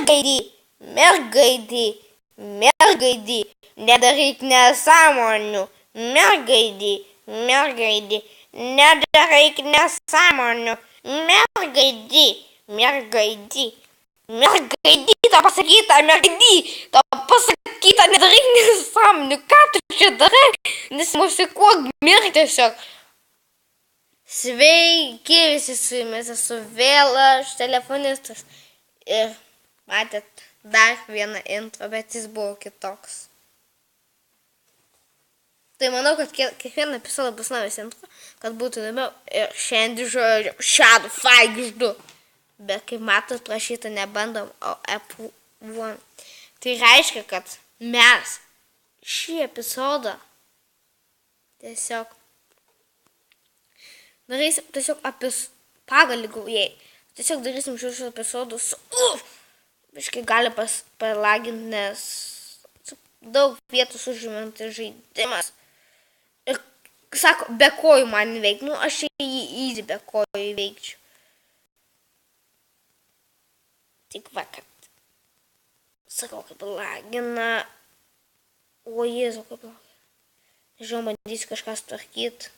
mergaidį, nedaryk nesąmonių, mergaidį, nedaryk nesąmonių, mergaidį, tau pasakyta, nedaryk nesąmonių, ką tu čia darai, nesimosikuok, mirk tiesiog. Sveiki visi, su jumis esu vėl aš, telefonistas. Ir matėt dar vieną intro, bet jis buvo kitoks. Tai manau, kad kiekvieną epizodą bus naujas intro, kad būtų įdomiau. Ir šiandien žodžiu Shadow Fight 2. Bet kaip matot, prašyta nebandom, o F1. Tai reiškia, kad mes šį epizodą tiesiog darysim apie pagalį gaujai. Tiesiog darysim šios epizodus. Biškai gali palaginti, nes daug vietos užimantis žaidimas. Ir sako, be kojų man veikti. Nu, aš jį easy be kojų veikčiau. Tik va, kad sakau, kaip lagina. O Jėzau, kaip lagina. Nežinau, bandysiu kažką sutvarkyti,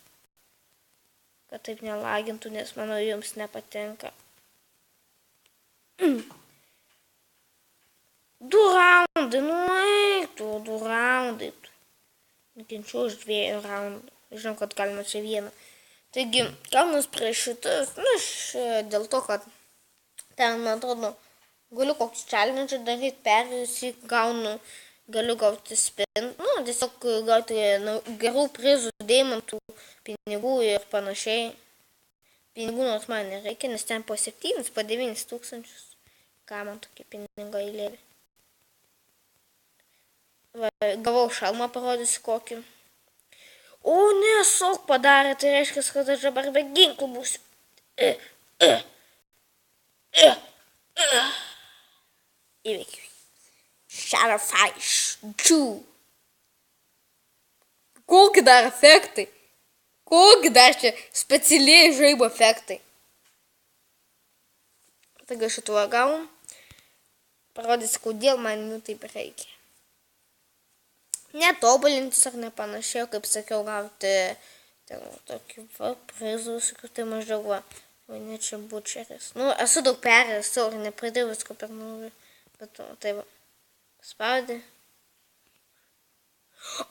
kad taip nelagintų, nes manau jums nepatinka. 2 raundai, nu eiktų, 2 raundai. Nukenčiu už 2 raundų. Žinau, kad galima čia vieną. Taigi, kalnas prieš šitas, nu, dėl to, kad ten, man atrodo, galiu kokį challenge daryti, perėjusį, galiu gauti spin, nu, tiesiog gauti gerų prizų, deimantų, pinigų ir panašiai. Pinigų nors man nereikia, nes ten po 7, po 9 tūkstančius. Ką man tokie pinigo eilėlė. Gavau šalmą, parodysiu kokį. O ne, sok padarė, tai reiškia, kad aš dabar be ginklų būsiu. Įveikiu. Shadow Fight 2. Kokie dar efektai? Kokie dar čia specialiai žaibo efektai? Taigi šituo gavom. Parodysiu, kodėl man taip reikia. Netobulintis ar nepanašiai, kaip sakiau, gauti tokį prizų, tai maždaug va. Ne čia bučeris. Nu, esu daug perėjęs, ir nepradėjau visko per naują. Bet tai va. Spaudė.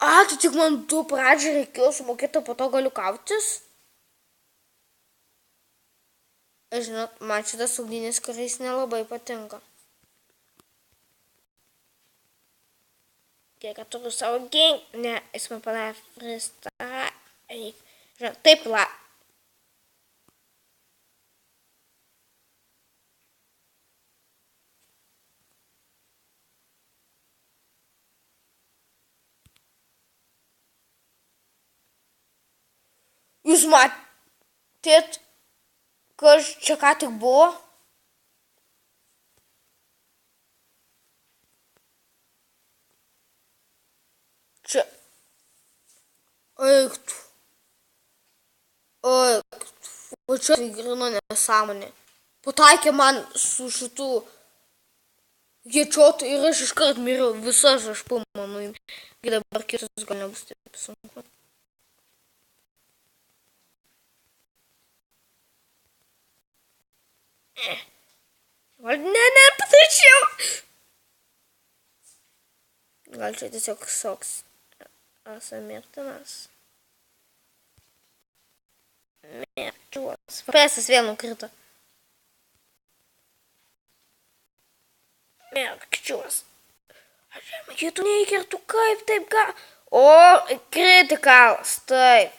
Tai tik man 2 pradžią reikėjo sumokėti, po to galiu kautis. Žinot, man šitas ugdynis, kuris nelabai patinka. Kiek turiu savo ginklą. Ne, jis man padarė freestyle. Žinot, taip la. Jūs matėt, kas čia ką tik buvo? Čia. Eiktų. O čia grino nesąmonė. Pataikė man su šitų headshot ir aš iškart miriau visas aš pamanu. Ir dabar kitus gal nebus taip sunku. Ne, patačiau. Gal čia tiesiog soks esu mirtinas. Merčiuos. Presas vėl nukrito. Merčiuos. Aš matytų neįkirtų, kaip taip ką. O, kritikalas, taip.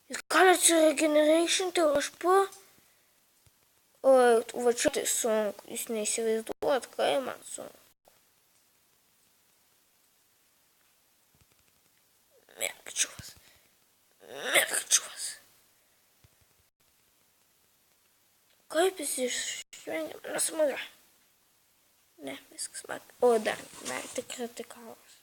Jūs galite regeneration, tai aš po. O, va čia tai sunku, jūs neįsivaizduot, kai man sunku. Merkčiuos. Kaip jis išvengia mano smūgio? Ne, viskas man. O, dar tik kritikalas.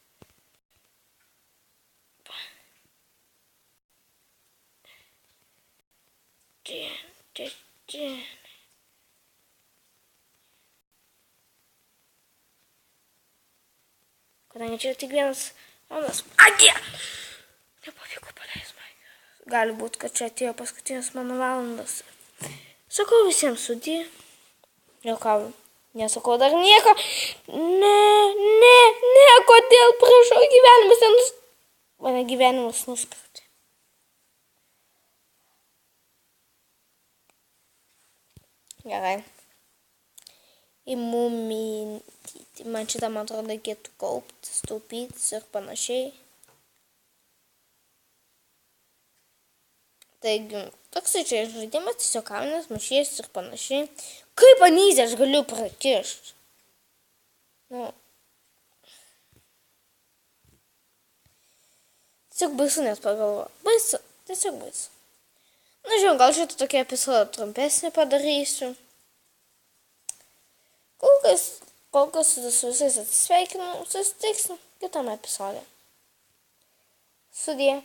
Kadangi čia tik vienas valandas. Agė! Nepavyko paleis man. Gali būti, kad čia atėjo paskutinės mano valandas. Sakau visiems sudie. Juokauju. Nesakau dar nieko. Ne, kodėl prašau gyvenimas mane gyvenimas nusprendė. Gerai. Įmuminti. Man šitą, man atrodo, reikėtų kauptis, taupytis ir panašiai. Taigi, toks čia žaidimas, tiesiog kaminas, mušės ir panašiai. Kaip anyzę aš galiu prakišti? Nu. Tiesiog baisu net pagalvoju. Baisu, tiesiog baisu. Na, žinau, gal šitą tokį epizodą trumpesnį padarysiu. Kol kas su visais atsisveikinu, susitiksim kitame epizode. Sudie.